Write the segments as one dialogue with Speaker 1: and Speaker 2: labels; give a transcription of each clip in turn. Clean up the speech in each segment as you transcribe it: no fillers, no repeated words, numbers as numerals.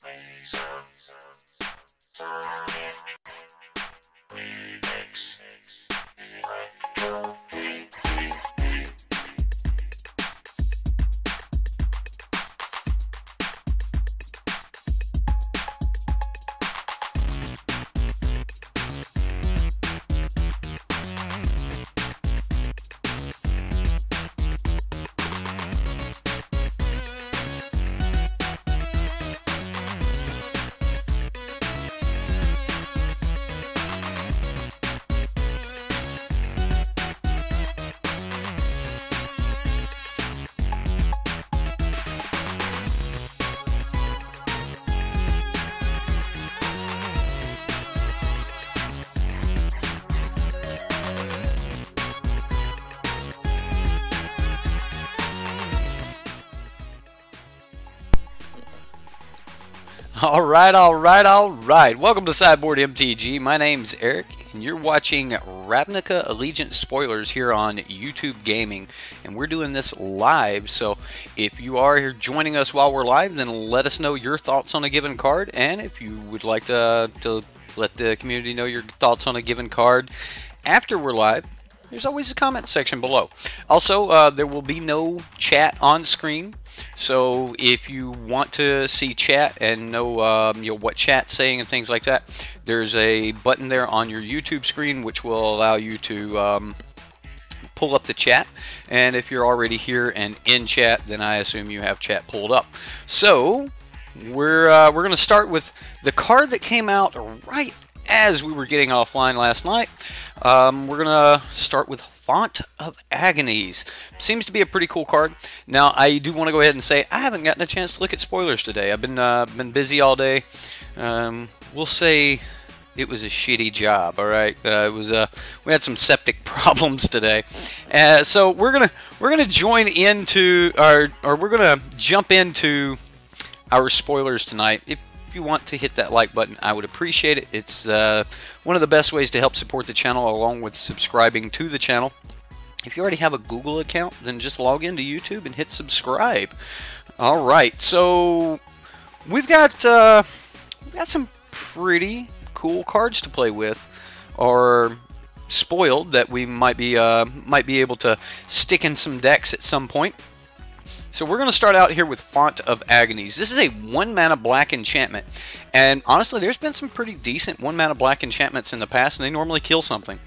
Speaker 1: Plaza, Remix,
Speaker 2: All right. Welcome to Sideboard MTG. My name's Eric, and you're watching Ravnica Allegiance Spoilers here on YouTube Gaming. And we're doing this live, so if you are here joining us while we're live, then let us know your thoughts on a given card. And if you would like to let the community know your thoughts on a given card after we're live, there's always a comment section below. Also, there will be no chat on screen. So if you want to see chat and know what chat's saying and things like that, there's a button there on your YouTube screen which will allow you to pull up the chat. And if you're already here and in chat, then I assume you have chat pulled up. So we're going to start with the card that came out right as we were getting offline last night. We're going to start with Font of Agonies. Seems to be a pretty cool card. Now, I do want to go ahead and say I haven't gotten a chance to look at spoilers today. I've been busy all day. We'll say it was a shitty job. All right, we had some septic problems today, so we're gonna join into we're gonna jump into our spoilers tonight. If you want to hit that like button, I would appreciate it. It's one of the best ways to help support the channel, along with subscribing to the channel. If you already have a Google account, then just log into YouTube and hit subscribe. All right, so we've got some pretty cool cards to play with, or spoiled, that we might be able to stick in some decks at some point. So we're going to start out here with Font of Agonies. This is a 1-mana black enchantment, and honestly, there's been some pretty decent 1-mana black enchantments in the past, and they normally kill something.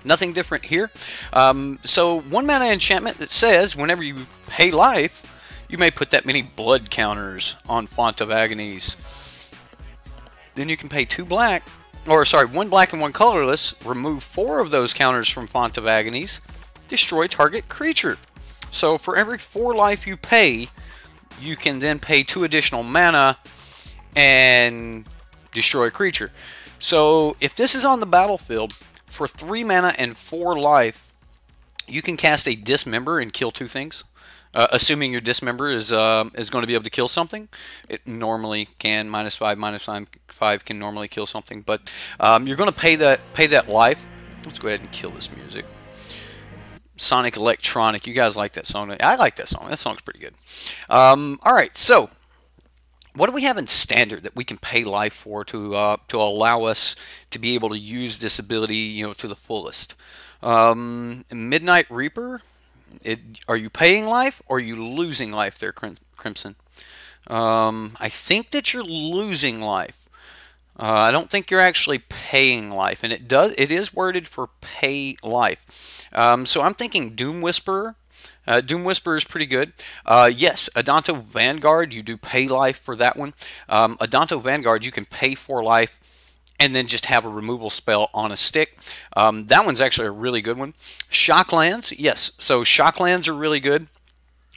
Speaker 2: Nothing different here. So 1-mana enchantment that says whenever you pay life, you may put that many blood counters on Font of Agonies. Then you can pay 1 black and 1 colorless, remove 4 of those counters from Font of Agonies, destroy target creature. So for every 4 life you pay, you can then pay 2 additional mana and destroy a creature. So if this is on the battlefield, for 3 mana and 4 life, you can cast a Dismember and kill 2 things. Assuming your Dismember is going to be able to kill something. It normally can. -5 can normally kill something. But you're going to pay that life. Let's go ahead and kill this music. Sonic Electronic. You guys like that song? I like that song. That song's pretty good. Alright, so what do we have in Standard that we can pay life for to allow us to be able to use this ability, to the fullest? Midnight Reaper. Are you paying life or are you losing life there, Crimson? I think that you're losing life. I don't think you're actually paying life, and it is worded for pay life. So I'm thinking Doom Whisperer. Doom Whisperer is pretty good. Yes, Adanto Vanguard, you do pay life for that one. Adanto Vanguard, you can pay for life and then just have a removal spell on a stick. That one's actually a really good one. Shocklands, yes. So Shocklands are really good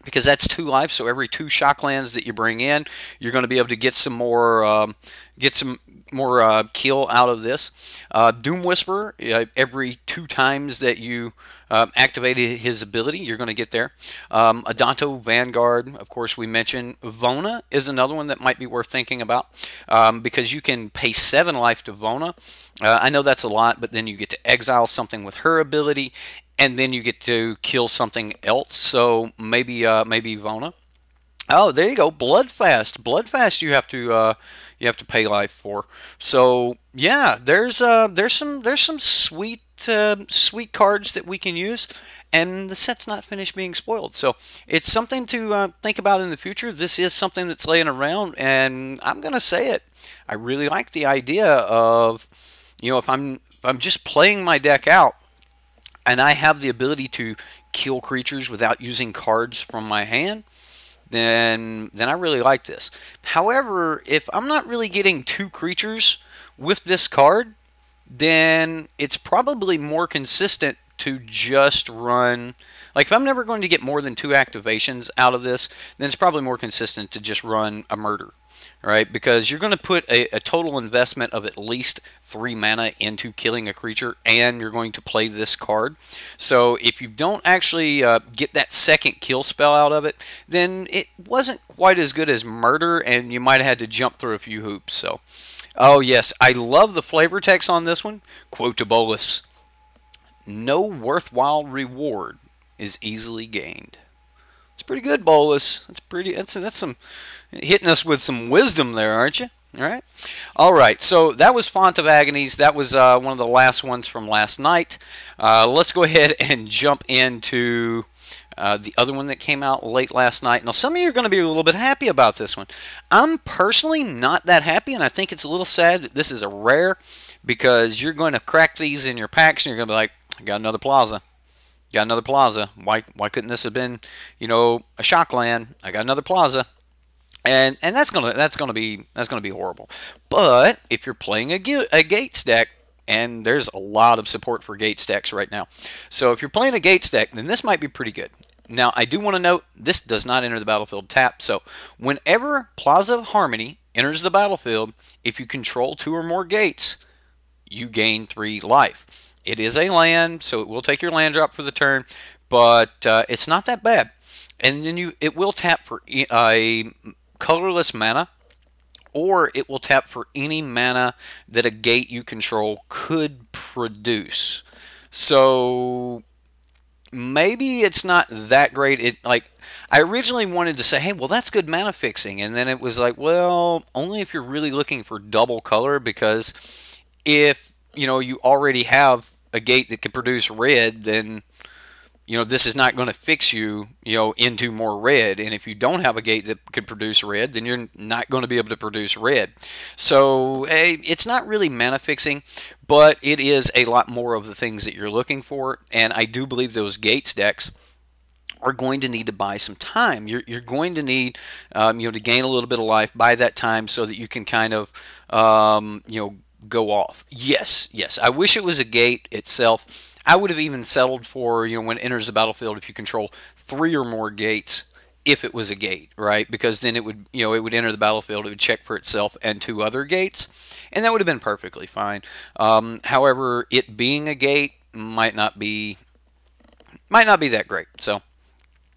Speaker 2: because that's 2 life. So every 2 Shocklands that you bring in, you're going to be able to get some more kill out of this. Doom Whisperer, every 2 times that you activated his ability, you're going to get there. Adanto Vanguard, of course, we mentioned. Vona is another one that might be worth thinking about because you can pay 7 life to Vona. I know that's a lot, but then you get to exile something with her ability, and then you get to kill something else. So maybe Vona. Oh, there you go. Bloodfast. Bloodfast. You have to pay life for. So yeah, there's some sweet sweet cards that we can use, and the set's not finished being spoiled. So it's something to think about in the future. This is something that's laying around, and I'm gonna say it. I really like the idea of, if I'm just playing my deck out, and I have the ability to kill creatures without using cards from my hand, then I really like this. However, if I'm not really getting two creatures with this card, then it's probably more consistent to just run. Like, if I'm never going to get more than two activations out of this, then it's probably more consistent to just run a murder, right? Because you're going to put a total investment of at least 3 mana into killing a creature, and you're going to play this card. So if you don't actually get that second kill spell out of it, then it wasn't quite as good as murder, and you might have had to jump through a few hoops. So, oh yes, I love the flavor text on this one. Quote to Bolus: "No worthwhile reward is easily gained." It's pretty good, Bolus. That's pretty. That's some hitting us with some wisdom there, aren't you? All right. All right. So that was Font of Agonies. That was one of the last ones from last night. Let's go ahead and jump into the other one that came out late last night. Now, some of you are going to be a little bit happy about this one. I'm personally not that happy, and I think it's a little sad that this is a rare, because you're going to crack these in your packs, and you're going to be like, I got another Plaza. Got another Plaza. Why couldn't this have been, a shock land? I got another Plaza. And that's gonna be horrible. But if you're playing a Gates deck, and there's a lot of support for Gates decks right now, so if you're playing a Gates deck, then this might be pretty good. Now, I do want to note, this does not enter the battlefield tapped. So whenever Plaza of Harmony enters the battlefield, if you control 2 or more gates, you gain 3 life. It is a land, so it will take your land drop for the turn, but it's not that bad. And then it will tap for a colorless mana, or it will tap for any mana that a gate you control could produce. So maybe it's not that great. I originally wanted to say, hey, well, that's good mana fixing, and then it was like, well, only if you're really looking for double color, because if you already have a gate that could produce red, then this is not going to fix you, into more red. And if you don't have a gate that could produce red, then you're not going to be able to produce red. So it's not really mana fixing, but it is a lot more of the things that you're looking for. And I do believe those Gates decks are going to need to buy some time. You're going to need, to gain a little bit of life by that time, so that you can kind of, go off. Yes, I wish it was a gate itself. I would have even settled for, when it enters the battlefield, if you control 3 or more gates, if it was a gate, right? Because then it would, it would enter the battlefield, it would check for itself and 2 other gates, and that would have been perfectly fine. However, it being a gate might not be that great. So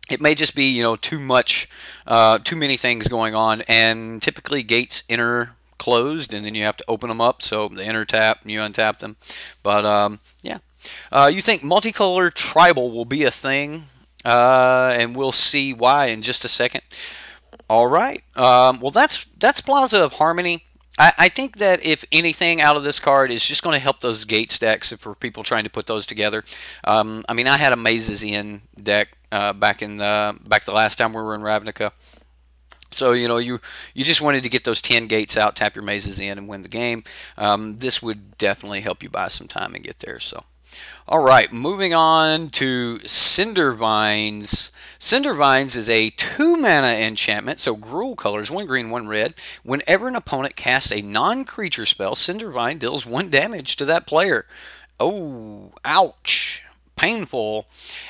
Speaker 2: it may just be, too many things going on, and typically gates enter closed, and then you have to open them up, so they enter tap and you untap them. But yeah. You think multicolor tribal will be a thing, and we'll see why in just a second. All right. Well, that's Plaza of Harmony. I think that if anything out of this card is just going to help those gate stacks for people trying to put those together. I mean, I had a Mazes In deck back the last time we were in Ravnica. So, you just wanted to get those 10 gates out, tap your Mazes In, and win the game. This would definitely help you buy some time and get there. So, all right, moving on to Cindervines. Cindervines is a 2-mana enchantment, so Gruul colors, 1 green, 1 red. Whenever an opponent casts a non-creature spell, Cindervine deals 1 damage to that player. Oh, ouch. Painful.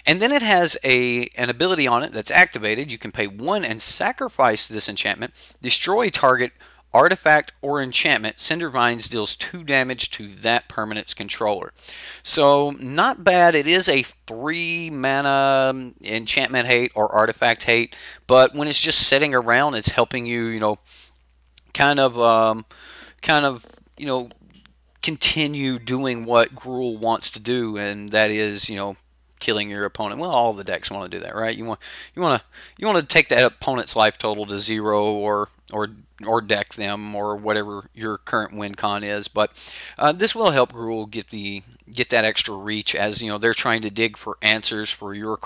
Speaker 2: And then it has an ability on it that's activated. You can pay 1 and sacrifice this enchantment. Destroy target artifact or enchantment. Cindervines deals 2 damage to that permanent's controller. So not bad. It is a 3-mana enchantment hate or artifact hate, but when it's just sitting around, it's helping you, kind of, continue doing what Gruul wants to do, and that is, killing your opponent. Well, all the decks want to do that, right? You want to take that opponent's life total to 0, or deck them, or whatever your current win con is. But this will help Gruul get that extra reach, as they're trying to dig for answers for your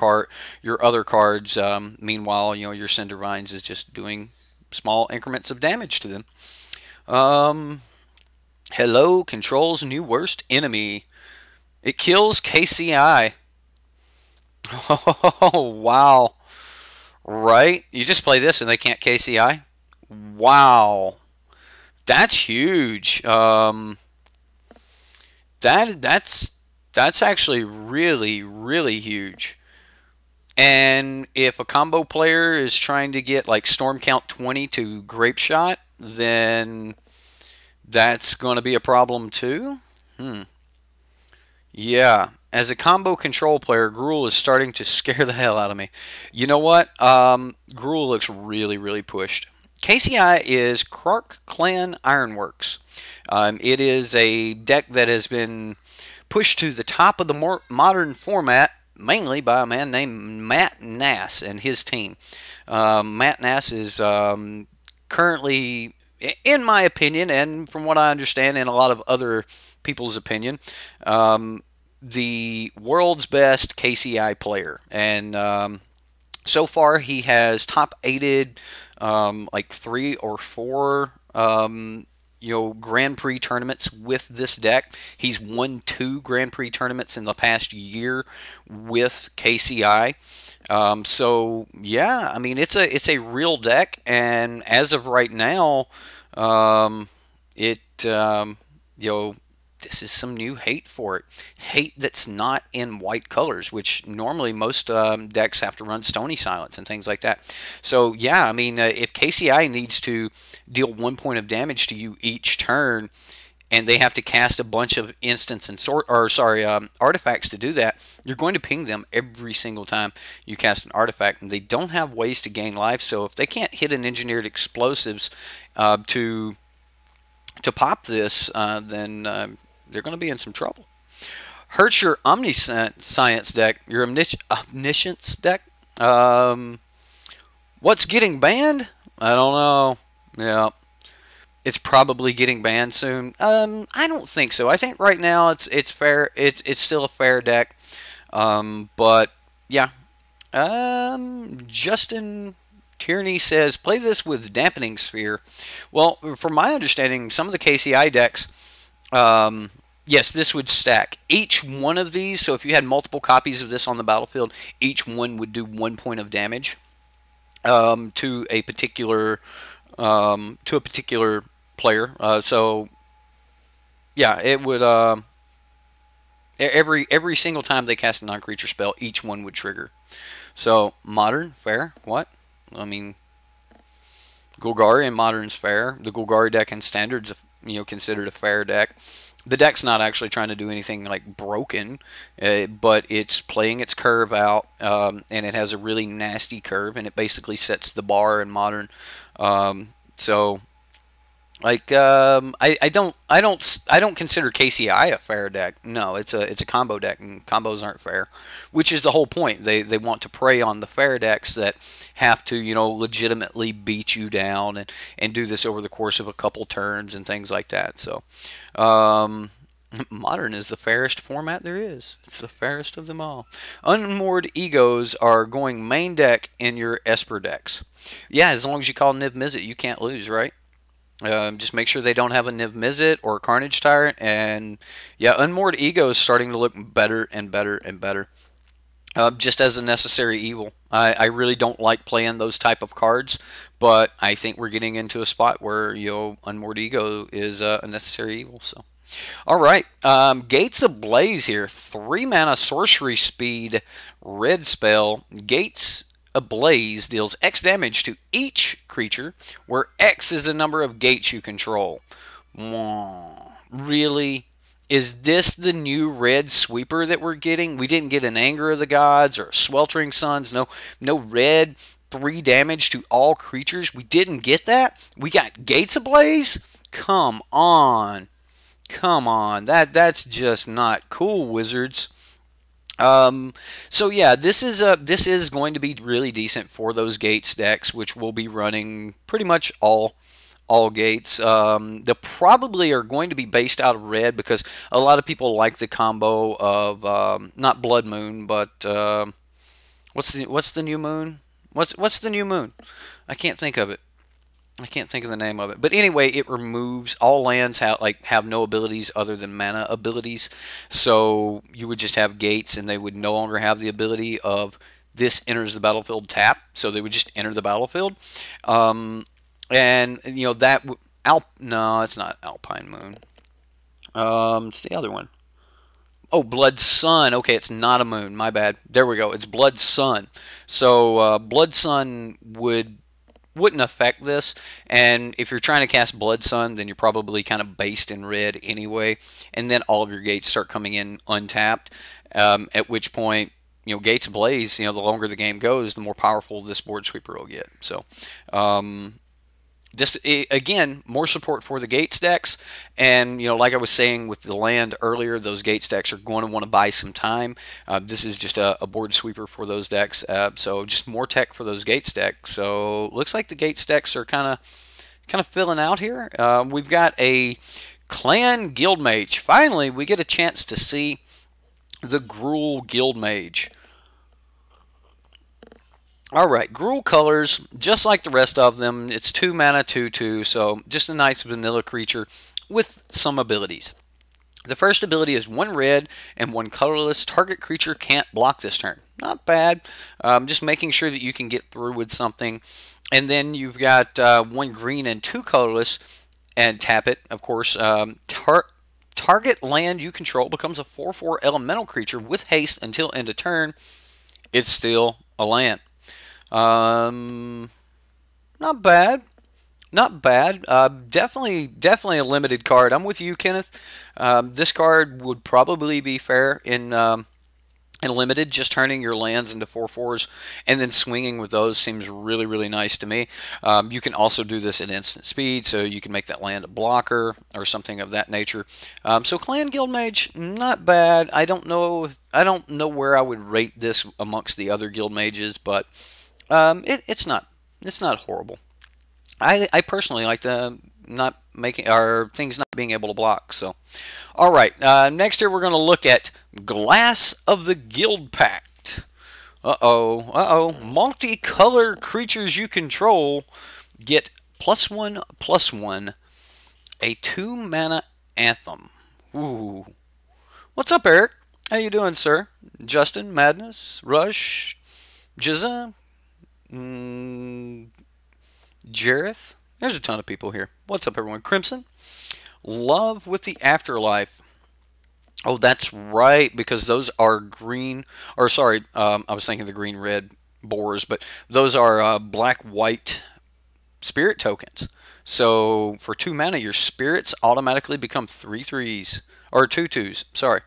Speaker 2: other cards. Meanwhile, your Cindervines is just doing small increments of damage to them. Hello controls new worst enemy. It kills KCI. Oh, wow. Right? You just play this and they can't KCI? Wow. That's huge. That's actually really, really huge. And if a combo player is trying to get like Storm Count 20 to Grape Shot, then that's going to be a problem too. Yeah, as a combo control player, Gruul is starting to scare the hell out of me. You know what? Gruul looks really, really pushed. KCI is Krark Clan Ironworks. It is a deck that has been pushed to the top of the modern format, mainly by a man named Matt Nass and his team. Matt Nass is currently, in my opinion, and from what I understand, and a lot of other people's opinion, the world's best KCI player. And so far, he has top 8'd like 3 or 4 Grand Prix tournaments with this deck. He's won 2 Grand Prix tournaments in the past year with KCI. So yeah, I mean, it's a real deck, and as of right now, this is some new hate for it. Hate that's not in white colors, which normally most decks have to run Stony Silence and things like that. So yeah, I mean, if KCI needs to deal 1 point of damage to you each turn, and they have to cast a bunch of instants and artifacts to do that, you're going to ping them every single time you cast an artifact, and they don't have ways to gain life. So if they can't hit an engineered explosives to pop this, then they're going to be in some trouble. Hurts your Omniscience deck, your Omniscience deck. What's getting banned? I don't know. Yeah. It's probably getting banned soon. I don't think so. I think right now it's fair. It's still a fair deck. But yeah. Justin Tierney says, play this with Dampening Sphere. Well, from my understanding, some of the KCI decks, yes, this would stack. Each one of these, so if you had multiple copies of this on the battlefield, each one would do 1 point of damage to a particular player. So yeah, it would every single time they cast a non-creature spell, each one would trigger. So modern, fair. What? I mean, Golgari in modern's fair. The Golgari deck in standard's considered a fair deck. The deck's not actually trying to do anything like broken, but it's playing its curve out, and it has a really nasty curve, and it basically sets the bar in modern. So like, I don't consider KCI a fair deck. No, it's a combo deck, and combos aren't fair, which is the whole point. They want to prey on the fair decks that have to legitimately beat you down and do this over the course of a couple turns and things like that. So, modern is the fairest format there is. It's the fairest of them all. Unmoored Egos are going main deck in your Esper decks. Yeah, as long as you call Niv Mizzet, you can't lose, right? Just make sure they don't have a Niv Mizzet or a Carnage Tyrant, and yeah, Unmoored Ego is starting to look better and better and better. Just as a necessary evil. I really don't like playing those type of cards, but I think we're getting into a spot where Unmoored Ego is a necessary evil. So, all right, Gates Ablaze here, 3 mana sorcery speed red spell. Gates Ablaze deals X damage to each creature, where X is the number of gates you control. Really? Is this the new red sweeper that we're getting? We didn't get an Anger of the Gods or Sweltering Suns. No red 3 damage to all creatures. We didn't get that. We got Gates Ablaze? Come on. Come on. That's just not cool, Wizards. Um, so yeah, this is going to be really decent for those Gates decks, which will be running pretty much all Gates. They probably are going to be based out of red because a lot of people like the combo of not Blood Moon, but what's the new moon? What's the new moon? I can't think of it. I can't think of the name of it. But anyway, it removes all lands have no abilities other than mana abilities. So you would just have gates and they would no longer have the ability of this enters the battlefield tap. So they would just enter the battlefield. And you know that no, it's not Alpine Moon. It's the other one. Oh, Blood Sun. Okay, it's not a moon. My bad. There we go. It's Blood Sun. So Blood Sun wouldn't affect this. And if you're trying to cast Blood Sun, then you're probably kind of based in red anyway. And then all of your gates start coming in untapped. At which point, you know, Gates Blaze, you know, the longer the game goes, the more powerful this board sweeper will get. So, this again, more support for the Gates decks, and you know, like I was saying with the land earlier, those Gates decks are going to want to buy some time. This is just a board sweeper for those decks, so just more tech for those Gates decks. So looks like the Gates decks are kind of filling out here. We've got a Clan Guild Mage. Finally, we get a chance to see the Gruul Guild Mage. Alright, Gruul colors, just like the rest of them, it's 2 mana, 2/2, so just a nice vanilla creature with some abilities. The first ability is 1 red and 1 colorless. Target creature can't block this turn. Not bad. Just making sure that you can get through with something. And then you've got 1 green and 2 colorless, and tap it, of course. Target land you control becomes a 4/4 elemental creature with haste until end of turn. It's still a land. Not bad. Not bad. Definitely a limited card. I'm with you, Kenneth. This card would probably be fair in limited. Just turning your lands into 4/4s and then swinging with those seems really nice to me. You can also do this at instant speed, so you can make that land a blocker or something of that nature. So Clan Guild Mage, not bad. I don't know where I would rate this amongst the other Guild Mages, but it's not horrible. I personally like the not making or things not being able to block. So, all right. Next here we're going to look at Glass of the Guild Pact. Multicolor creatures you control get +1/+1, a 2 mana anthem. Ooh. What's up, Eric? How you doing, sir? Justin, Madness, Rush, Jizza, Jareth. There's a ton of people here. What's up, everyone? Crimson. Love with the Afterlife. Oh, that's right, because those are green. Or, sorry, I was thinking the green-red boars, but those are black-white spirit tokens. So, for 2 mana, your spirits automatically become 3/3s. Or 2/2s, sorry.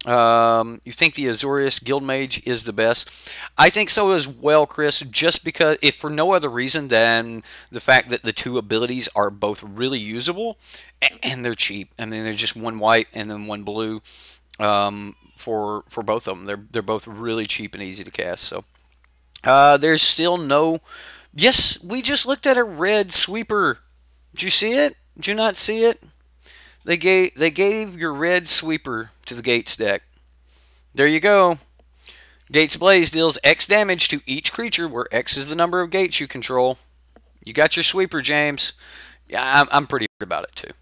Speaker 2: You think the Azorius Guild Mage is the best? I think so as well, Chris, just because, if for no other reason than the fact that the 2 abilities are both really usable, and they're cheap. I mean, they're just 1 white and then 1 blue for both of them. They're both really cheap and easy to cast. So there's still no... Yes, we just looked at a red sweeper. Did you see it? Did you not see it? They gave your red sweeper to the Gates deck. There you go. Gates Blaze deals X damage to each creature, where X is the number of gates you control. You got your sweeper, James. Yeah, I'm pretty hurt about it too.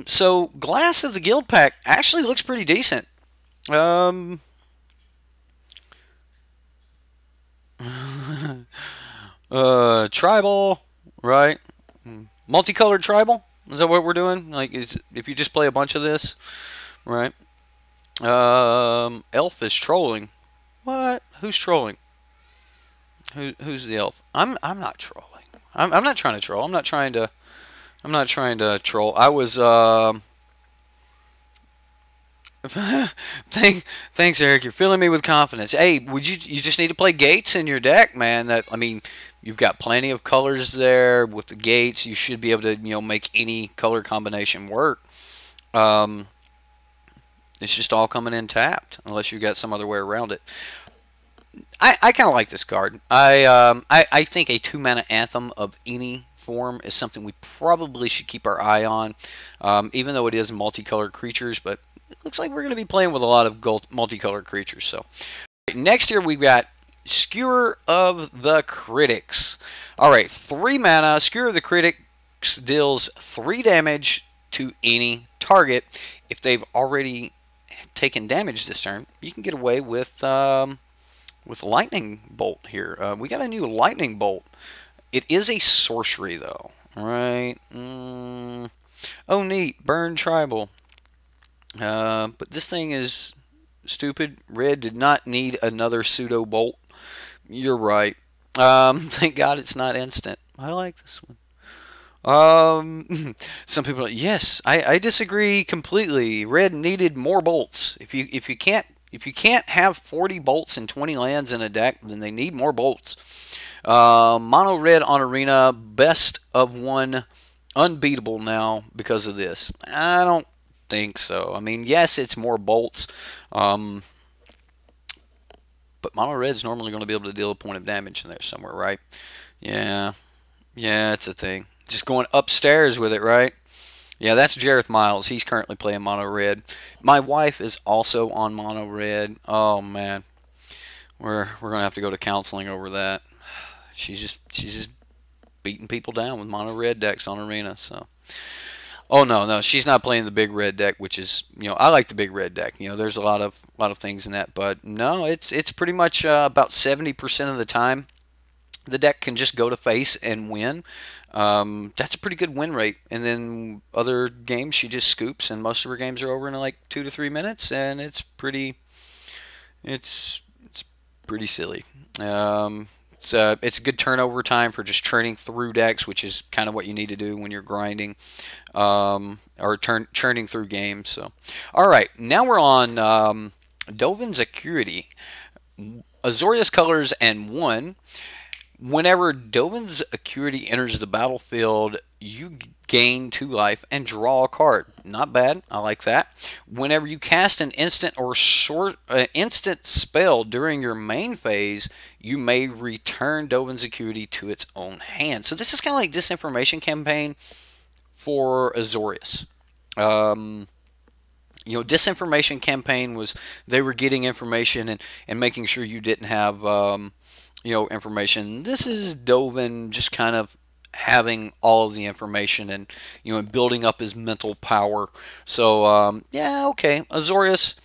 Speaker 2: So Glass of the Guild Pact actually looks pretty decent. Tribal, right? Multicolored tribal. Is that what we're doing? Like, if you just play a bunch of this, right? Elf is trolling. What? Who's trolling? Who's the elf? I'm not trolling. I'm not trying to troll. I'm not trying to troll. I was Thanks, Eric. You're filling me with confidence. Hey, you just need to play gates in your deck, man. I mean, you've got plenty of colors there with the gates. You should be able to, make any color combination work. It's just all coming in tapped, unless you got some other way around it. I kind of like this card. I think a 2-mana Anthem of any form is something we probably should keep our eye on, even though it is multicolored creatures, but it looks like we're going to be playing with a lot of multicolored creatures. So next here we've got Skewer of the Critics. Alright, 3 mana, Skewer of the Critics deals 3 damage to any target. If they've already taken damage this turn, you can get away with Lightning Bolt here. We got a new Lightning Bolt. It is a sorcery though, right? Oh neat, Burn Tribal. But this thing is stupid. Red did not need another pseudo bolt. You're right. Thank God it's not instant. I like this one. Some people are like, yes, I disagree completely. Red needed more bolts. If you can't have 40 bolts and 20 lands in a deck, then they need more bolts. Mono red on Arena, best of 1, unbeatable now because of this. I don't think so. I mean, yes, it's more bolts. But mono red's normally going to be able to deal a point of damage in there somewhere, right? Yeah, it's a thing. Just going upstairs with it, right? Yeah, that's Jareth Miles. He's currently playing mono red. My wife is also on mono red. Oh man, we're gonna have to go to counseling over that. She's just beating people down with mono red decks on Arena. So. Oh no, she's not playing the big red deck, which is, I like the big red deck. There's a lot of things in that, but no, it's pretty much about 70% of the time the deck can just go to face and win. That's a pretty good win rate. And then other games she just scoops, and most of her games are over in like 2 to 3 minutes, and it's pretty silly. It's a good turnover time for just churning through decks, which is kind of what you need to do when you're grinding, or churning through games. So, all right, now we're on Dovin's Acuity. Azorius colors and 1. Whenever Dovin's Acuity enters the battlefield, you gain 2 life and draw a card. Not bad. I like that. Whenever you cast an instant or instant spell during your main phase, you may return Dovin's Acuity to its own hand. So this is kind of like Disinformation Campaign for Azorius. Disinformation Campaign was they were getting information and making sure you didn't have information. This is Dovin just kind of having all of the information and and building up his mental power. So yeah, okay, Azorius.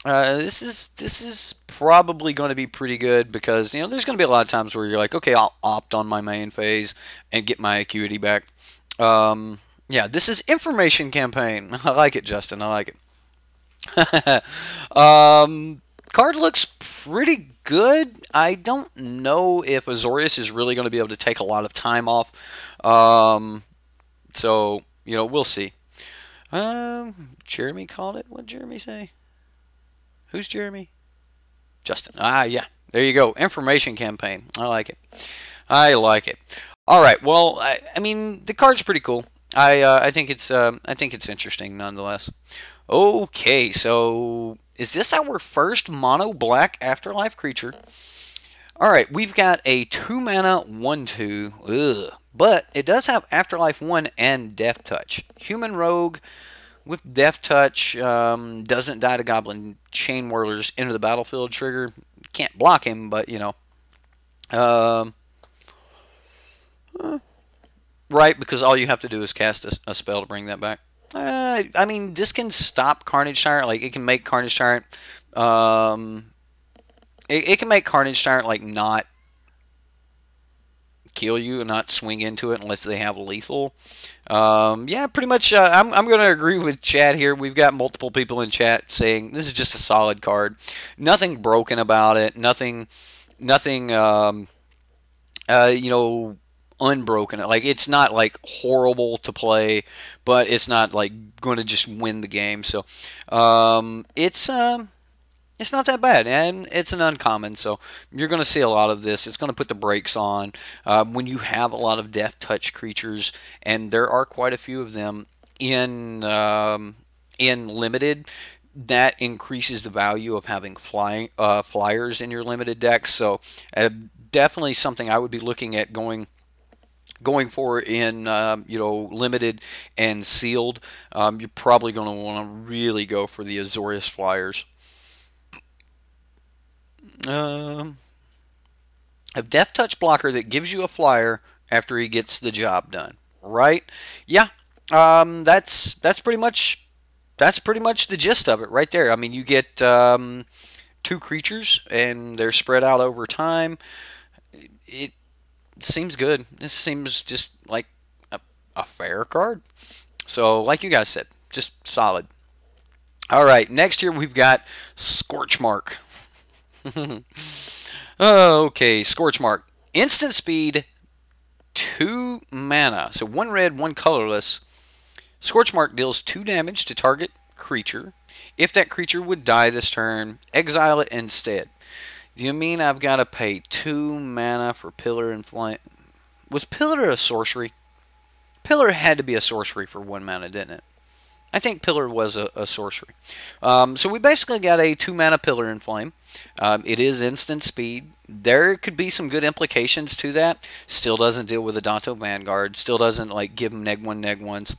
Speaker 2: This is probably going to be pretty good because there's going to be a lot of times where you're like, okay, I'll opt on my main phase and get my acuity back. Yeah, this is Information Campaign. I like it, Justin. I like it. Card looks pretty good. I don't know if Azorius is really going to be able to take a lot of time off. So, we'll see. Jeremy called it. What'd Jeremy say? Who's Jeremy? Justin. Ah, yeah. There you go. Information Campaign. I like it. I like it. All right. Well, I mean, the card's pretty cool. I think it's interesting nonetheless. Okay, so is this our first mono black afterlife creature? All right, we've got a 2-mana 1/2. But it does have Afterlife 1 and Death Touch. Human Rogue with Death Touch doesn't die to Goblin Chain Whirlers into the battlefield trigger. Can't block him, but right, because all you have to do is cast a spell to bring that back. I mean, this can stop Carnage Tyrant. Like, it can make Carnage Tyrant. It can make Carnage Tyrant like not kill you and not swing into it unless they have lethal. Yeah, pretty much. I'm going to agree with Chad here. We've got multiple people in chat saying this is just a solid card. Nothing broken about it. Nothing. Unbroken. Like, it's not like horrible to play, but it's not like going to just win the game. So it's not that bad, and it's an uncommon, so you're going to see a lot of this. It's going to put the brakes on when you have a lot of Death Touch creatures, and there are quite a few of them in Limited. that increases the value of having flyers in your limited decks. So definitely something I would be looking at going for in limited and sealed. You're probably going to want to really go for the Azorius flyers. Um, a Death Touch blocker that gives you a flyer after he gets the job done. Right? Yeah. That's pretty much the gist of it right there. I mean, you get two creatures and they're spread out over time. It seems good. This seems just like a fair card. So, like you guys said, just solid. All right, next here we've got Scorchmark. Okay, Scorchmark. Instant speed, 2 mana. So 1 red, 1 colorless. Scorchmark deals 2 damage to target creature. If that creature would die this turn, exile it instead. Do you mean I've got to pay 2 mana for Pillar and Flame? Was Pillar a sorcery? Pillar had to be a sorcery for 1 mana, didn't it? I think Pillar was a sorcery. So we basically got a 2 mana Pillar and Flame. It is instant speed. There could be some good implications to that. Still doesn't deal with the Danto Vanguard. Still doesn't like give them neg 1 neg 1s.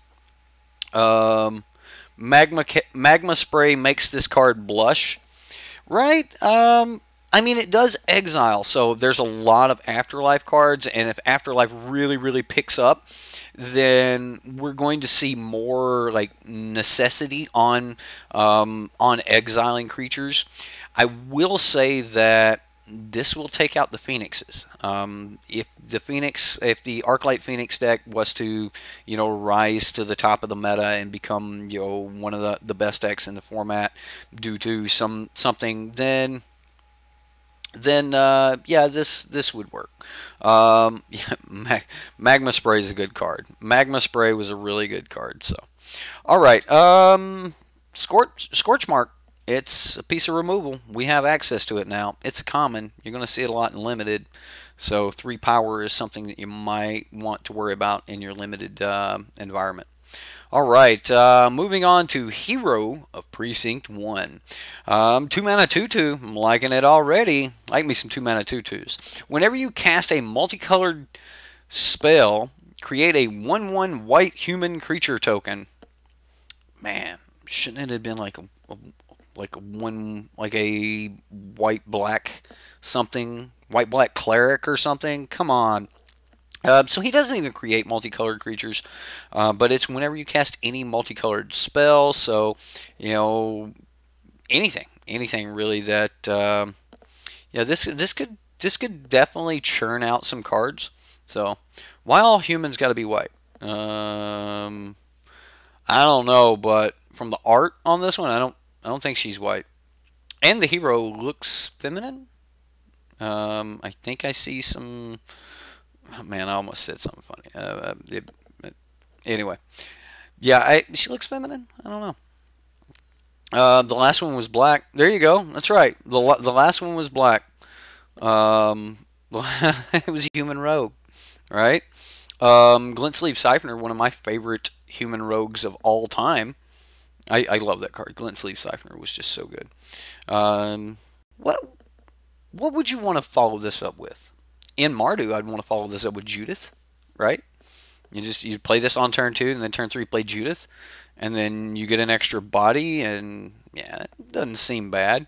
Speaker 2: Magma Spray makes this card blush, right? I mean, it does exile, so there's a lot of Afterlife cards, and if Afterlife really, really picks up, then we're going to see more like necessity on exiling creatures. I will say that this will take out the Phoenixes. If the Arclight Phoenix deck was to, rise to the top of the meta and become, one of the best decks in the format due to something, then yeah, this would work. Yeah, Magma Spray is a good card. Magma Spray was a really good card. So, all right, Scorchmark. It's a piece of removal. We have access to it now. It's a common. You're going to see it a lot in limited. So 3 power is something that you might want to worry about in your limited environment. All right, moving on to Hero of Precinct 1. 2 mana 2/2. I'm liking it already. Like me some 2 mana 2/2s. Whenever you cast a multicolored spell, create a 1/1 white human creature token. Man, shouldn't it have been like a white black something, white black cleric or something? Come on. So he doesn't even create multicolored creatures, but it's whenever you cast any multicolored spell. So, anything really that, yeah, this could definitely churn out some cards. So, why all humans got to be white? I don't know, but from the art on this one, I don't think she's white, and the hero looks feminine. I think I see some. Oh, man, I almost said something funny. Anyway, yeah, she looks feminine. I don't know. The last one was black. There you go. That's right. The last one was black. It was a human rogue, right? Glint Sleeve Siphoner, one of my favorite human rogues of all time. I love that card. Glint Sleeve Siphoner was just so good. What would you want to follow this up with? In Mardu, I'd want to follow this up with Judith, right? You play this on turn 2, and then turn 3 play Judith, and then you get an extra body, and yeah, it doesn't seem bad.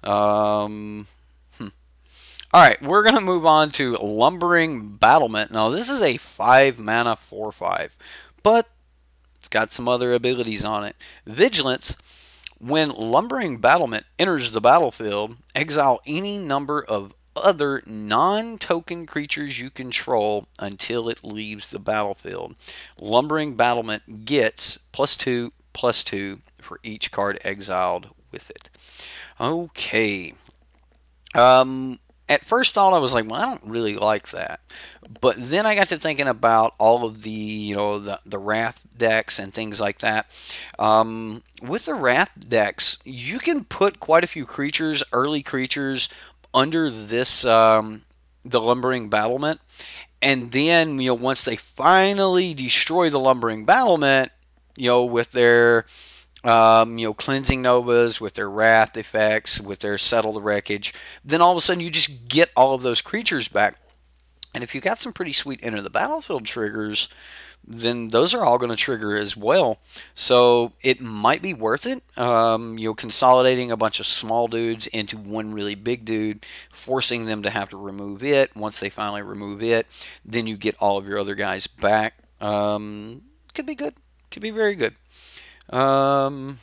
Speaker 2: All right, we're gonna move on to Lumbering Battlement. Now this is a 5 mana 4/5, but it's got some other abilities on it. Vigilance. When Lumbering Battlement enters the battlefield, exile any number of other non-token creatures you control until it leaves the battlefield. Lumbering Battlement gets +2/+2 for each card exiled with it. Okay. At first thought, I was like, well, I don't really like that. But then I got to thinking about all of the, the Wrath decks and things like that. With the Wrath decks, you can put quite a few creatures, early creatures, under this, the Lumbering Battlement. And then, once they finally destroy the Lumbering Battlement, with their Cleansing Novas with their Wrath effects, with their Settle the Wreckage. Then all of a sudden you just get all of those creatures back. And if you got some pretty sweet Enter the Battlefield triggers, then those are all going to trigger as well. So it might be worth it. Consolidating a bunch of small dudes into one really big dude, forcing them to have to remove it. Once they finally remove it, then you get all of your other guys back. Could be good. Could be very good. Then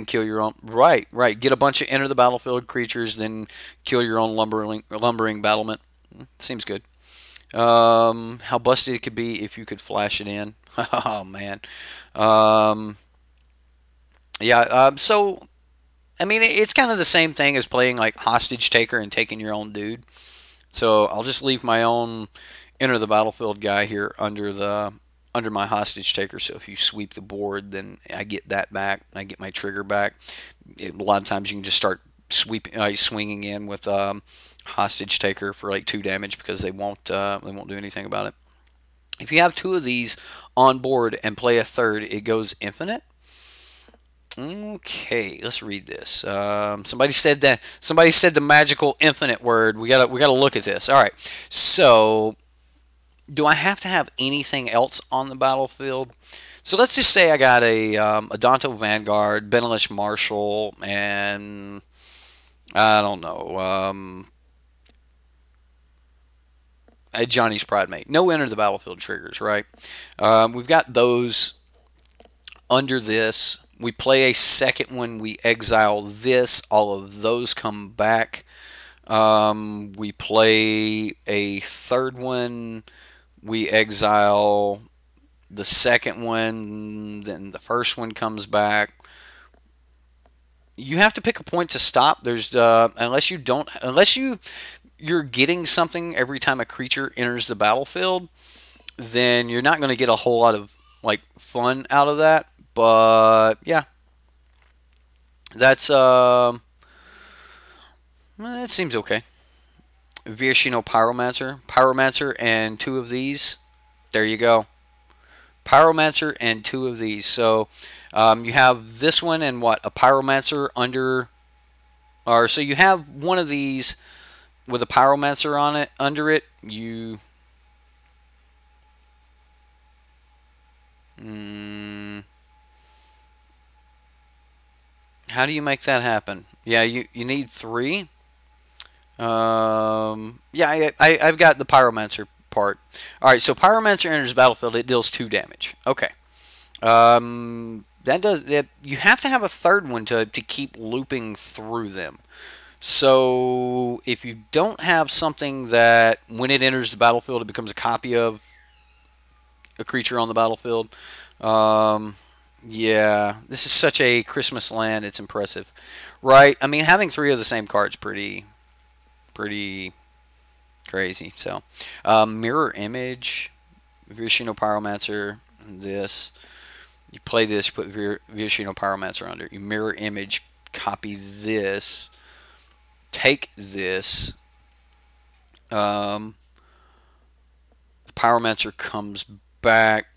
Speaker 2: kill your own. Right, right. Get a bunch of Enter the Battlefield creatures, then kill your own lumbering battlement. Seems good. How busted it could be if you could flash it in. Oh man. Yeah. So I mean, it's kind of the same thing as playing like hostage taker and taking your own dude. So I'll just leave my own Enter the Battlefield guy here under my hostage taker. So if you sweep the board, then I get that back. I get my trigger back. A lot of times you can just start swinging in with hostage taker for like 2 damage because they won't do anything about it. If you have 2 of these on board and play a third, it goes infinite. Okay, let's read this. Somebody said the magical infinite word. We gotta look at this. All right, so do I have to have anything else on the battlefield? So let's just say I got a Danto Vanguard, Benelish Marshal, and I don't know, a Johnny's Pride Mate. No Enter the Battlefield triggers, right? We've got those under this. We play a second one. We exile this. All of those come back. We play a third one. We exile the second one. Then the first one comes back. You have to pick a point to stop. There's unless you're getting something every time a creature enters the battlefield, then you're not going to get a whole lot of like fun out of that. But yeah, that's it seems okay. Virshino Pyromancer, and 2 of these. There you go. Pyromancer and 2 of these. So you have this one and what, a Pyromancer under, or so you have one of these with a Pyromancer on it under it. You how do you make that happen? Yeah, you need 3. Yeah, I've got the Pyromancer part. All right, so Pyromancer enters the battlefield. It deals 2 damage. Okay. You have to have a third one to keep looping through them. So if you don't have something that when it enters the battlefield, it becomes a copy of a creature on the battlefield. Yeah, this is such a Christmas land. It's impressive, right? I mean, having 3 of the same card's pretty crazy. So, mirror image, Virshino Pyromancer. This, you play this, you put Virshino Pyromancer under. You mirror image, copy this, take this. The Pyromancer comes back.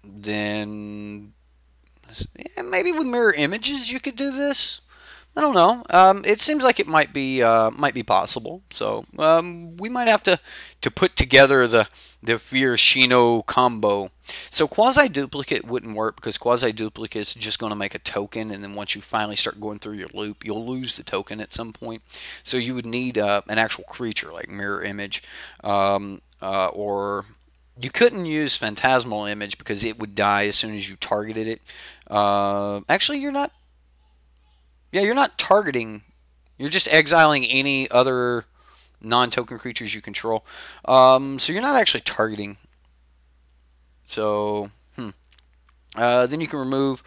Speaker 2: Then maybe with mirror images you could do this. I don't know. It seems like it might be possible. So we might have to put together the Virshino combo. So quasi duplicate wouldn't work because quasi duplicate is just going to make a token, and then once you finally start going through your loop, you'll lose the token at some point. So you would need an actual creature like mirror image, or you couldn't use Phantasmal Image because it would die as soon as you targeted it. Actually, you're not. Yeah, you're not targeting. You're just exiling any other non-token creatures you control. So you're not actually targeting. So, then you can remove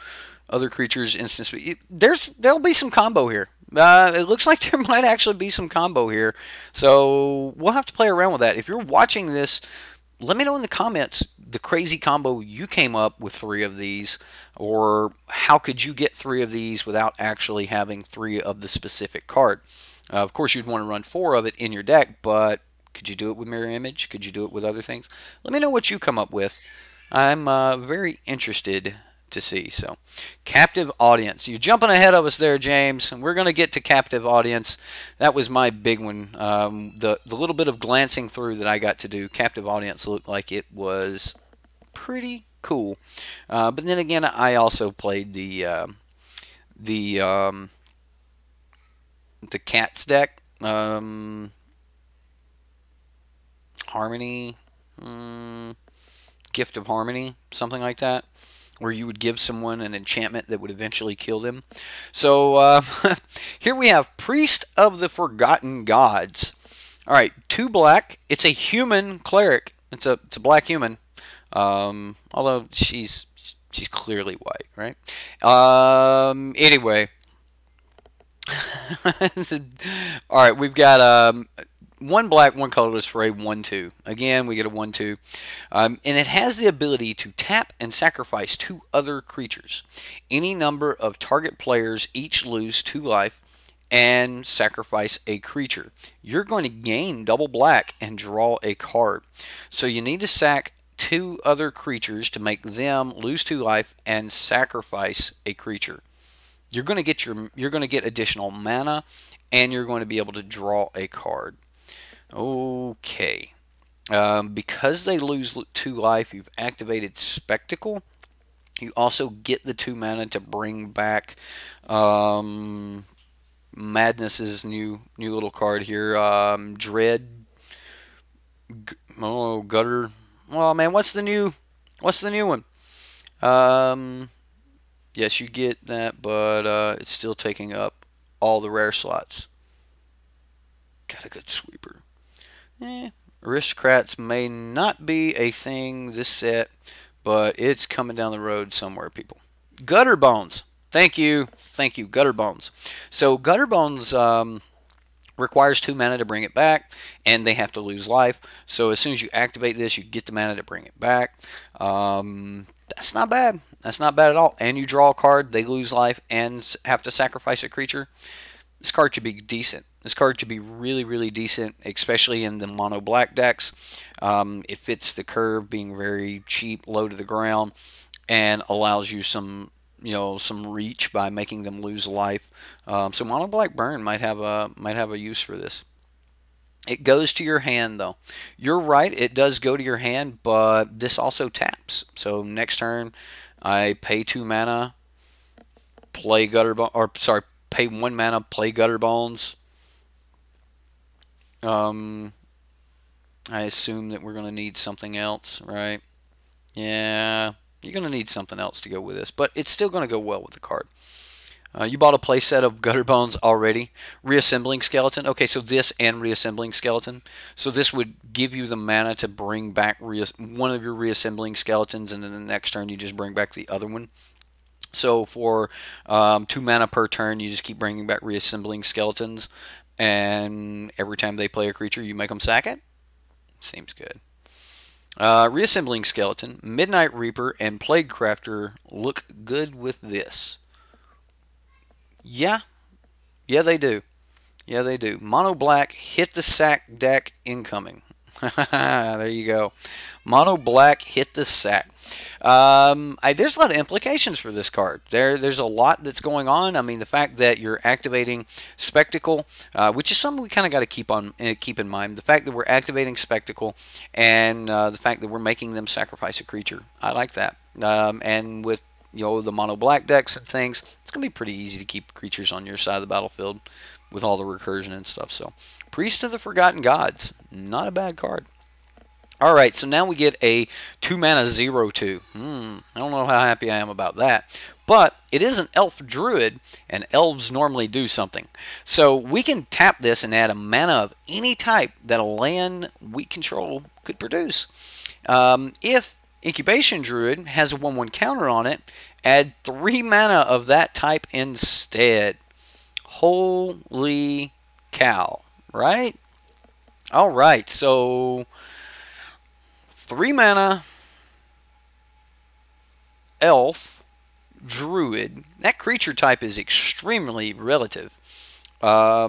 Speaker 2: other creatures instance. There'll be some combo here. It looks like there might actually be some combo here. So we'll have to play around with that. If you're watching this, let me know in the comments the crazy combo you came up with 3 of these, or how could you get 3 of these without actually having 3 of the specific card. Of course, you'd want to run 4 of it in your deck, but could you do it with mirror image? Could you do it with other things? Let me know what you come up with. I'm very interested to see. So, captive audience. You're jumping ahead of us there, James. And we're going to get to captive audience. That was my big one. The little bit of glancing through that I got to do, captive audience looked like it was pretty cool. But then again, I also played the cats deck, Harmony, Gift of Harmony, something like that, where you would give someone an enchantment that would eventually kill them. So here we have Priest of the Forgotten Gods. All right, 2 black. It's a human cleric. It's a black human. Although she's clearly white, right? Anyway. All right, we've got 1 black, 1 colorless for a 1/2. Again, we get a 1/2. And it has the ability to tap and sacrifice 2 other creatures. Any number of target players each lose 2 life and sacrifice a creature. You're going to gain double black and draw a card. So you need to sack 2 other creatures to make them lose 2 life and sacrifice a creature. You're going to get additional mana, and you're going to be able to draw a card. Okay. Because they lose 2 life, you've activated Spectacle. You also get the 2 mana to bring back Madness's new little card here. Dread. Gutter. Oh man, what's the new one? Yes, you get that, but it's still taking up all the rare slots. Got a good sweeper. Aristocrats may not be a thing this set, but it's coming down the road somewhere, people. Gutter Bones. Thank you, Gutter Bones. So Gutter Bones requires 2 mana to bring it back, and they have to lose life. So as soon as you activate this, you get the mana to bring it back. That's not bad. That's not bad at all. And you draw a card, they lose life, and have to sacrifice a creature. This card could be decent. This card could be really, really decent, especially in the mono black decks. It fits the curve, being very cheap, low to the ground, and allows you some reach by making them lose life. So mono black burn might have a use for this. It goes to your hand though. You're right, it does go to your hand, but this also taps. So next turn, I pay 2 mana, play pay 1 mana, play Gutter Bones. I assume that we're going to need something else, right? Yeah, you're going to need something else to go with this, but it's still going to go well with the card. You bought a playset of Gutter Bones already. Reassembling Skeleton. Okay, so this and Reassembling Skeleton. So this would give you the mana to bring back one of your Reassembling Skeletons, and then the next turn you just bring back the other one. So for 2 mana per turn, you just keep bringing back Reassembling Skeletons, and every time they play a creature, you make them sack it. Seems good. Reassembling Skeleton, Midnight Reaper, and Plague Crafter look good with this. Yeah, they do. Yeah, they do. Mono black, hit the sack deck incoming. There you go. Mono black, hit the sack. There's a lot of implications for this card. There's a lot that's going on. I mean, the fact that you're activating Spectacle, which is something we kind of got to keep in mind. The fact that we're activating Spectacle, and the fact that we're making them sacrifice a creature. I like that. And with the mono black decks and things, it's gonna be pretty easy to keep creatures on your side of the battlefield with all the recursion and stuff. So, Priest of the Forgotten Gods, not a bad card. All right, so now we get a 2 mana 0/2. I don't know how happy I am about that, but it is an elf druid, and elves normally do something. So we can tap this and add a mana of any type that a land we control could produce. If Incubation Druid has a 1/1 counter on it, add 3 mana of that type instead. Holy cow, right? All right, so 3 mana Elf Druid. That creature type is extremely relative. I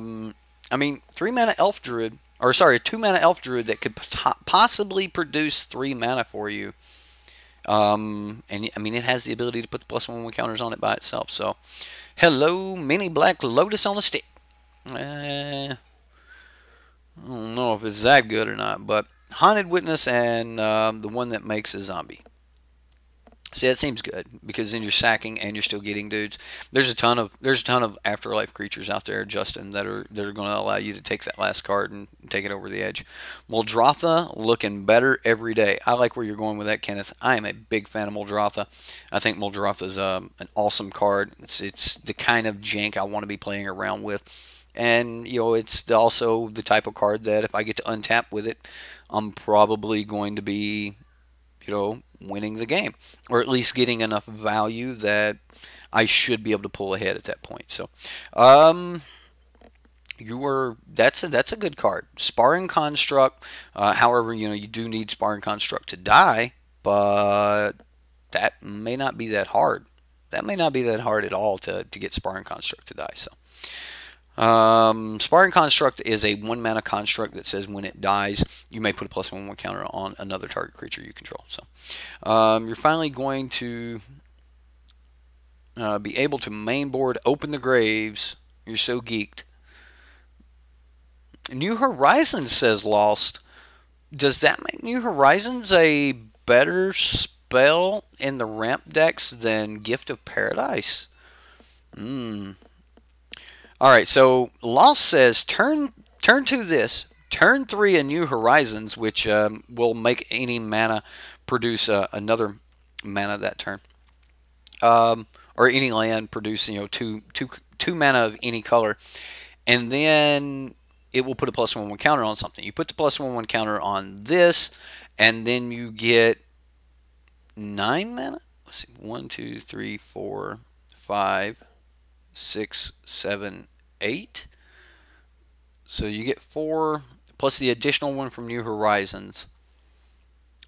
Speaker 2: mean, 3 mana Elf Druid, or sorry, 2 mana Elf Druid that could possibly produce 3 mana for you. And I mean, it has the ability to put the +1/+1 counters on it by itself. So, hello, mini black lotus on a stick. I don't know if it's that good or not, but haunted witness and the one that makes a zombie. See, that seems good because then you're sacking and you're still getting dudes. There's a ton of afterlife creatures out there, Justin, that are going to allow you to take that last card and take it over the edge. Muldrotha looking better every day. I like where you're going with that, Kenneth. I am a big fan of Muldrotha. I think Muldrotha is an awesome card. It's the kind of jank I want to be playing around with, and it's also the type of card that if I get to untap with it, I'm probably going to be winning the game, or at least getting enough value that I should be able to pull ahead at that point. So, that's a good card. Sparring Construct. However, you do need Sparring Construct to die, but that may not be that hard. That may not be that hard at all to get Sparring Construct to die. So. Sparring Construct is a 1 mana construct that says when it dies, you may put a +1/+1 counter on another target creature you control. So, you're finally going to be able to mainboard Open the Graves. You're so geeked. New Horizons says lost. Does that make New Horizons a better spell in the ramp decks than Gift of Paradise? Alright, so Lost says turn 2 this, turn 3 a New Horizons, which will make any mana produce another mana that turn. Or any land produce two mana of any color. And then it will put a +1/+1 counter on something. You put the +1/+1 counter on this, and then you get 9 mana? Let's see, 1, 2, 3, 4, 5, 6, 7, 8. So you get 4 plus the additional one from New Horizons.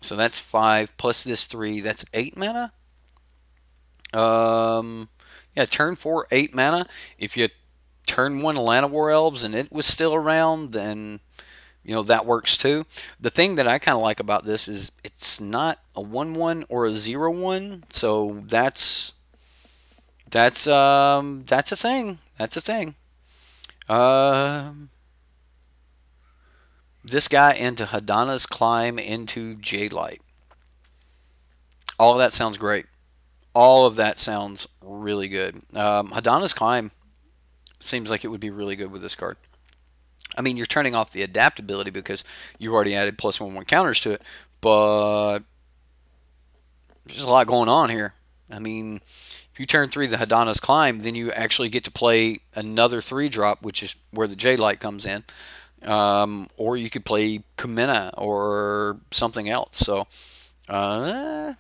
Speaker 2: So that's 5 plus this 3. That's 8 mana. Yeah, turn 4, 8 mana. If you turn 1 Llanowar Elves and it was still around, then that works too. The thing that I kind of like about this is it's not a 1/1 or a 0/1, so that's a thing. That's a thing. This guy into Hadana's Climb into Jadelight. All of that sounds great. All of that sounds really good. Hadana's Climb seems like it would be really good with this card. I mean, you're turning off the adaptability because you've already added +1/+1 counters to it, but there's a lot going on here. I mean, if you turn 3 the Hadana's Climb, then you actually get to play another 3-drop, which is where the Jadelight comes in. Or you could play Kumina or something else. So, not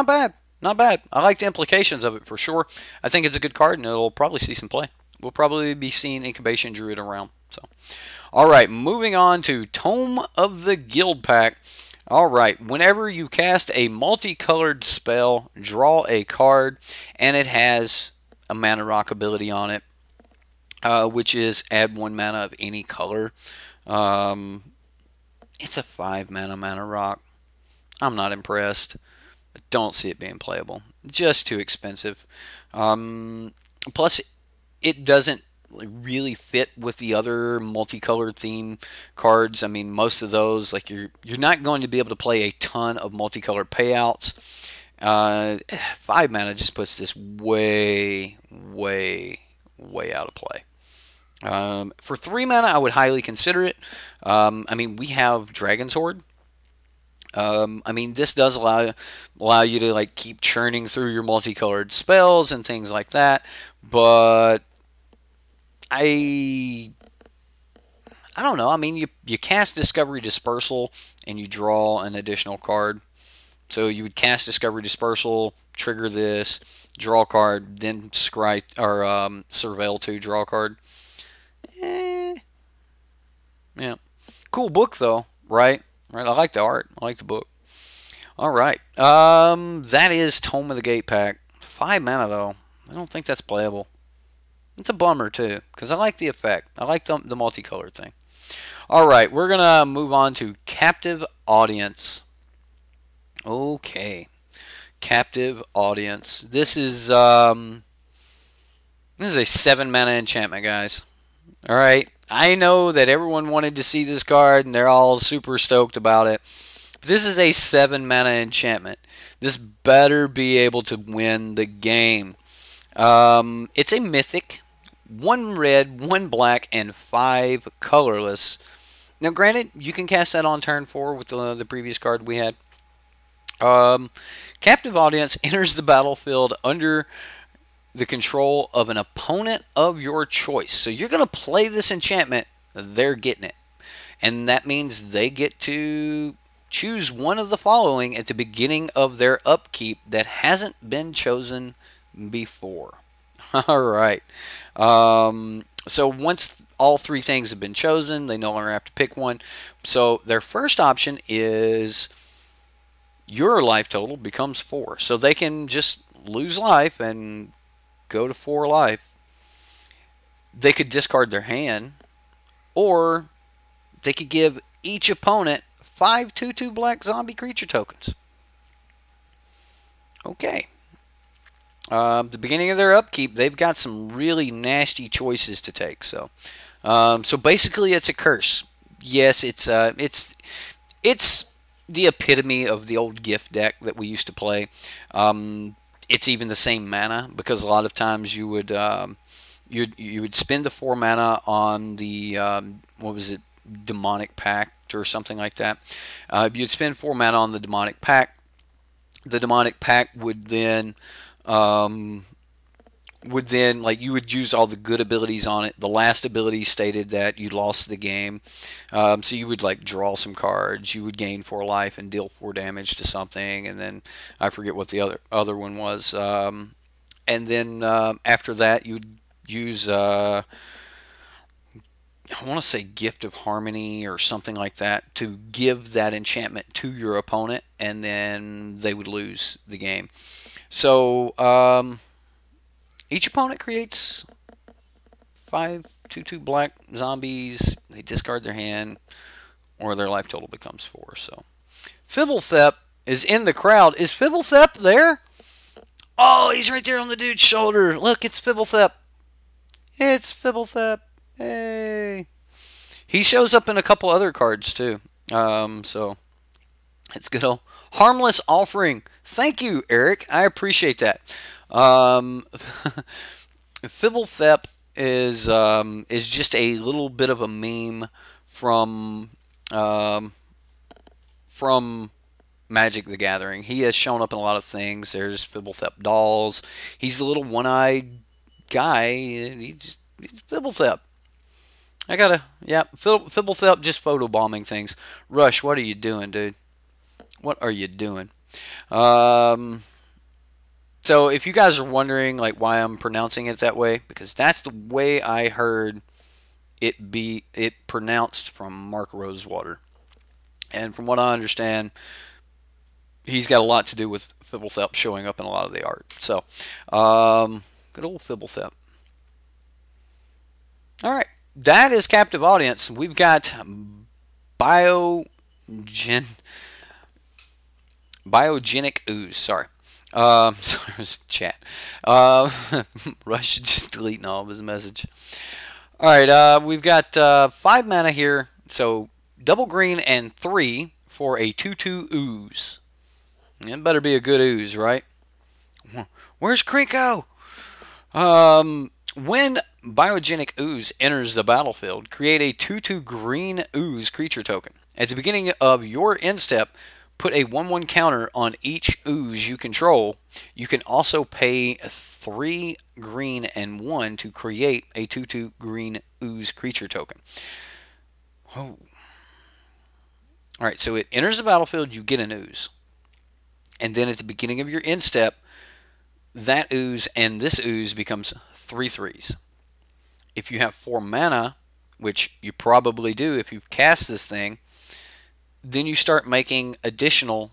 Speaker 2: bad. Not bad. I like the implications of it for sure. I think it's a good card, and it'll probably see some play. We'll probably be seeing Incubation Druid around. So, all right, moving on to Tome of the Guild Pack. All right, whenever you cast a multicolored spell, draw a card, and it has a mana rock ability on it, which is add 1 mana of any color. It's a 5 mana rock. I'm not impressed. I don't see it being playable. Just too expensive. Plus, it doesn't really fit with the other multicolored theme cards. I mean, most of those, like you're not going to be able to play a ton of multicolored payouts. 5 mana just puts this way out of play. For 3 mana, I would highly consider it. I mean, we have Dragon's Horde. I mean, this does allow you to like keep churning through your multicolored spells and things like that, but I don't know. I mean, you cast Discovery Dispersal and you draw an additional card. So you would cast Discovery Dispersal, trigger this, draw a card, then scry or Surveil 2, draw a card. Yeah. Cool book though, right? Right. I like the art. I like the book. All right. That is Tome of the Gate Pack. 5 mana though. I don't think that's playable. It's a bummer too, because I like the effect. I like the multicolored thing. All right, we're gonna move on to Captive Audience. Okay. Captive Audience. This is a 7 mana enchantment, guys. All right. I know that everyone wanted to see this card and they're all super stoked about it. This is a 7 mana enchantment. This better be able to win the game. It's a mythic. 1 red, 1 black, and 5 colorless. Now, granted, you can cast that on turn 4 with the previous card we had. Captive Audience enters the battlefield under the control of an opponent of your choice. So you're going to play this enchantment, they're getting it. And that means they get to choose one of the following at the beginning of their upkeep that hasn't been chosen before. All right. So once all 3 things have been chosen, they no longer have to pick one. So their first option is your life total becomes 4. So they can just lose life and go to 4 life. They could discard their hand, or they could give each opponent 5 2/2 black zombie creature tokens. Okay. The beginning of their upkeep, they've got some really nasty choices to take. So basically, it's a curse. Yes, it's the epitome of the old gift deck that we used to play. It's even the same mana, because a lot of times you would spend the 4 mana on the what was it, demonic pact or something like that. You'd spend 4 mana on the demonic pact. The demonic pact would then like, you would use all the good abilities on it. The last ability stated that you lost the game, so you would like draw some cards. You would gain 4 life and deal 4 damage to something, and then I forget what the other one was. And then after that, you'd use I want to say Gift of Harmony or something like that to give that enchantment to your opponent, and then they would lose the game. So each opponent creates 5 2/2 black zombies. They discard their hand, or their life total becomes 4. So Fibblethep is in the crowd. Is Fibblethep there? Oh, he's right there on the dude's shoulder. Look, it's Fibblethep. It's Fibblethep. Hey. He shows up in a couple other cards too. So it's good old Harmless Offering. Thank you, Eric. I appreciate that. Fibblethep is just a little bit of a meme from Magic the Gathering. He has shown up in a lot of things. There's Fibblethep dolls. He's the little one-eyed guy. He's Fibblethep. Fibblethep just photobombing things. Rush, what are you doing, dude? What are you doing? So if you guys are wondering like why I'm pronouncing it that way, because that's the way I heard it pronounced from Mark Rosewater. And from what I understand, he's got a lot to do with Fibblethep showing up in a lot of the art. So, good old Fibblethep. All right, that is Captive Audience. We've got Biogenic Ooze. Sorry. Sorry, it was chat. Rush just deleting all of his message. All right, we've got 5 mana here. So double green and 3 for a 2/2 ooze. It better be a good ooze, right? Where's Krinko? When Biogenic Ooze enters the battlefield, create a 2/2 green ooze creature token. At the beginning of your end step, put a 1/1 counter on each ooze you control. You can also pay 3 green and 1 to create a 2/2 green ooze creature token. Oh. Alright, so it enters the battlefield, you get an ooze. And then at the beginning of your end step, that ooze and this ooze becomes 3/3s. If you have 4 mana, which you probably do if you cast this thing, then you start making additional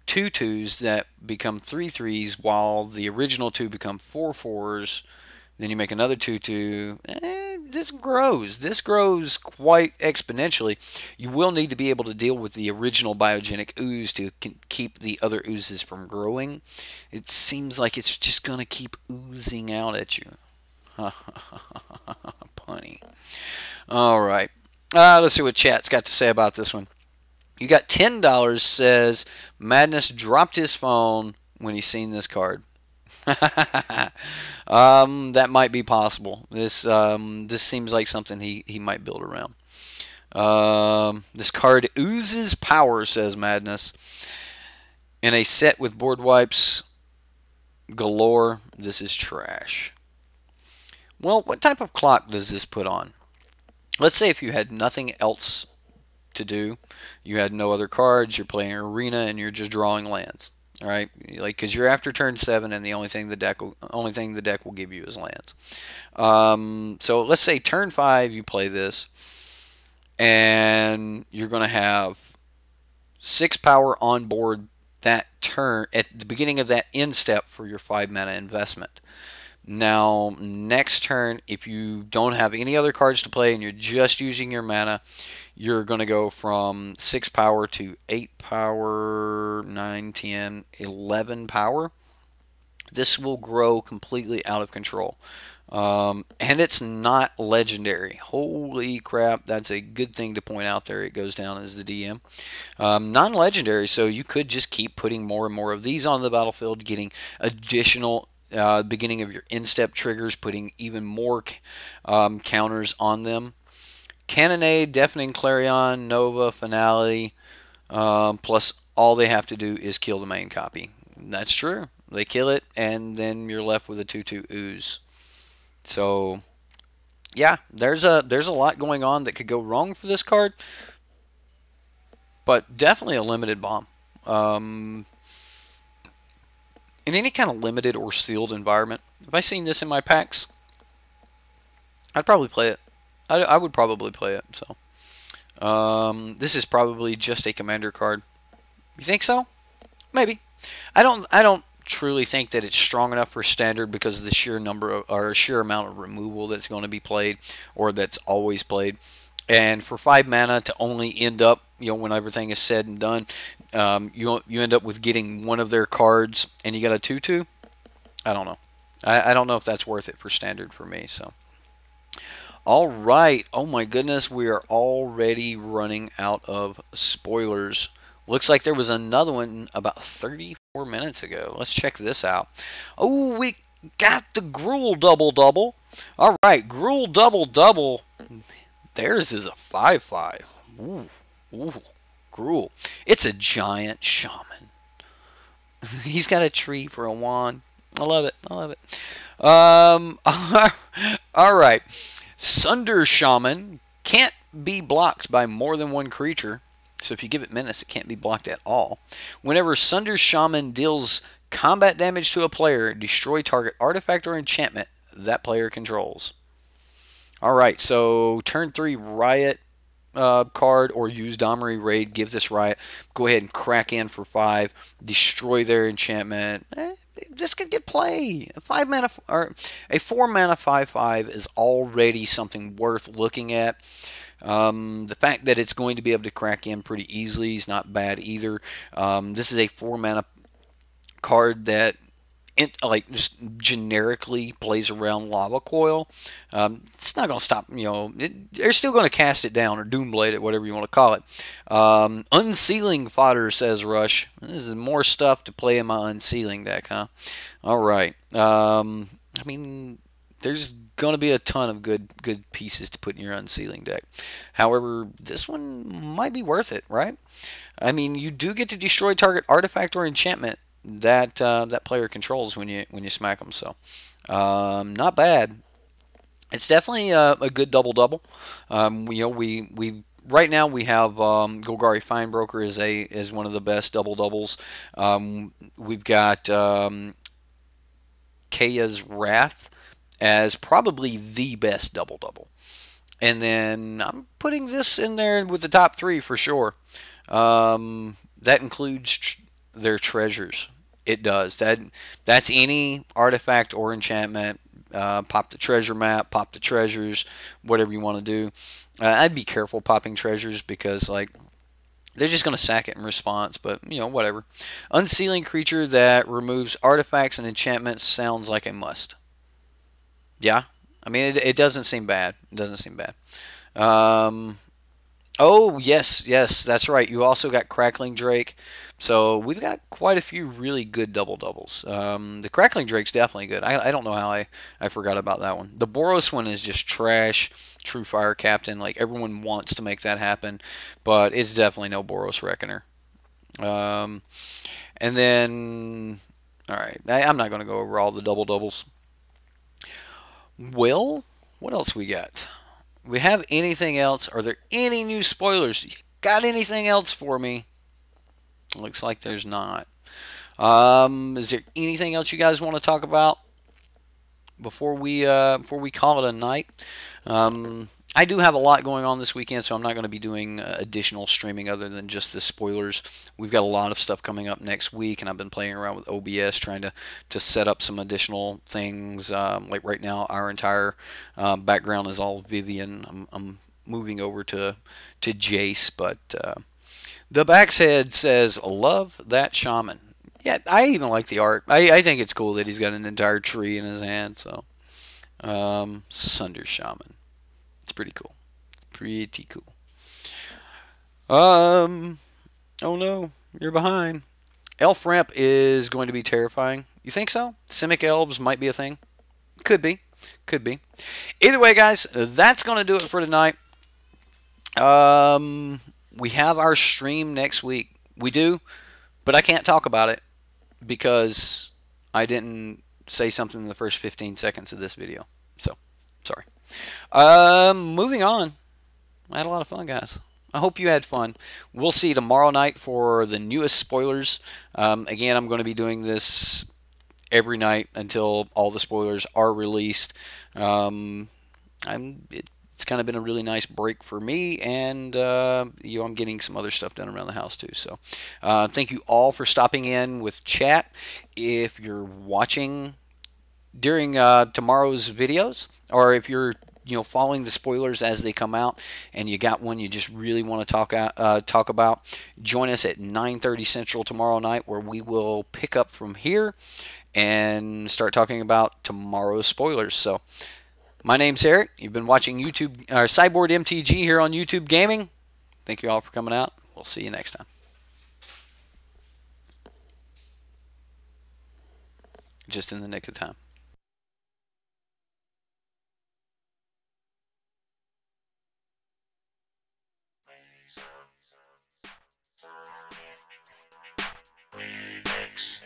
Speaker 2: 2/2s that become 3/3s, while the original 2 become 4/4s. Then you make another 2/2. this grows. This grows quite exponentially. You will need to be able to deal with the original biogenic ooze to keep the other oozes from growing. It seems like it's just going to keep oozing out at you. Punny. All right. Let's see what chat's got to say about this one. You got $10 says Madness dropped his phone when he seen this card. That might be possible. This seems like something he might build around. This card oozes power, says Madness. In a set with board wipes galore, this is trash. Well, what type of clock does this put on? Let's say if you had nothing else to do, you had no other cards, you're playing Arena, and you're just drawing lands. All right, like because you're after turn 7, and the only thing the deck will give you is lands. So let's say turn 5 you play this, and you're going to have 6 power on board that turn at the beginning of that end step for your 5 mana investment. Now, next turn, if you don't have any other cards to play and you're just using your mana, you're going to go from 6 power to 8 power, 9, 10, 11 power. This will grow completely out of control. And it's not legendary. Holy crap, that's a good thing to point out there. It goes down as the DM. Non-legendary, so you could just keep putting more and more of these on the battlefield, getting additional beginning of your in-step triggers, putting even more counters on them. Cannonade, Deafening Clarion, Nova, Finale, plus all they have to do is kill the main copy. That's true. They kill it, and then you're left with a 2/2 ooze. So, yeah, there's a lot going on that could go wrong for this card, but definitely a limited bomb. In any kind of limited or sealed environment, if I seen this in my packs, I'd probably play it. I would probably play it. So, this is probably just a commander card. You think so? Maybe. I don't truly think that it's strong enough for standard because of the sheer number of, or sheer amount of removal that's going to be played, or that's always played. And for 5 mana to only end up, when everything is said and done, you end up with getting one of their cards, and you got a 2/2. I don't know. I don't know if that's worth it for standard for me. So, all right. Oh my goodness, we are already running out of spoilers. Looks like there was another one about 34 minutes ago. Let's check this out. Oh, we got the Gruul double-double. All right, Gruul double-double. Theirs is a 5/5. Ooh, Gruul. It's a giant shaman. He's got a tree for a wand. I love it. I love it. All right. Sunder Shaman can't be blocked by more than one creature. So if you give it menace, it can't be blocked at all. Whenever Sunder Shaman deals combat damage to a player, destroy target artifact or enchantment that player controls. Alright, so turn 3 Riot card, or use Domri Raid, give this Riot, go ahead and crack in for 5, destroy their enchantment. This could get play. A 4 mana 5/5 is already something worth looking at. The fact that it's going to be able to crack in pretty easily is not bad either. This is a 4 mana card that just generically plays around Lava Coil. It's not going to stop, they're still going to cast it down or Doomblade it, whatever you want to call it. Unsealing Fodder, says Rush. This is more stuff to play in my Unsealing deck, huh? Alright. I mean, there's going to be a ton of good pieces to put in your Unsealing deck. However, this one might be worth it, right? I mean, you do get to destroy target artifact or enchantment that that player controls when you smack them. So, not bad. It's definitely a good double-double. We right now we have Golgari Finebroker as one of the best double-doubles. We've got Kaya's Wrath as probably the best double-double. And then I'm putting this in there with the top 3 for sure. That includes their treasures. It does. That's any artifact or enchantment Pop the treasure map, pop the treasures, whatever you want to do. I'd be careful popping treasures because like they're just going to sack it in response, but you know, whatever. Unsealing creature that removes artifacts and enchantments sounds like a must. Yeah, I mean it doesn't seem bad. It doesn't seem bad. Um, Oh, yes, yes, that's right. You also got Crackling Drake. So we've got quite a few really good double doubles. The Crackling Drake's definitely good. I don't know how I forgot about that one. The Boros one is just trash. True Fire Captain. Like everyone wants to make that happen, but it's definitely no Boros Reckoner. Um, and then, all right, I'm not going to go over all the double doubles. Well, what else we got? We have anything else? Are there any new spoilers? You got anything else for me? Looks like there's not. Is there anything else you guys want to talk about before we call it a night? I do have a lot going on this weekend, so I'm not going to be doing additional streaming other than just the spoilers. We've got a lot of stuff coming up next week, and I've been playing around with OBS trying to set up some additional things. Like right now, our entire background is all Vivian. I'm moving over to Jace, but the backshead says, "Love that shaman." Yeah, I even like the art. I think it's cool that he's got an entire tree in his hand. So, Sunder Shaman. It's pretty cool. Pretty cool. Um, oh no, you're behind. Elf ramp is going to be terrifying. You think so? Simic elves might be a thing. Could be. Could be. Either way, guys, that's going to do it for tonight. We have our stream next week. We do, but I can't talk about it because I didn't say something in the first 15 seconds of this video. So, sorry. Moving on. I had a lot of fun, guys. I hope you had fun. We'll see you tomorrow night for the newest spoilers. Again, I'm going to be doing this every night until all the spoilers are released. It's kind of been a really nice break for me, and I'm getting some other stuff done around the house too. So, thank you all for stopping in with chat. If you're watching during tomorrow's videos, or if you're following the spoilers as they come out, and you got one you just really want to talk about, join us at 9:30 Central tomorrow night, where we will pick up from here and start talking about tomorrow's spoilers. So, my name's Eric. You've been watching Cyborg MTG here on YouTube Gaming. Thank you all for coming out. We'll see you next time. Just in the nick of time. Remix.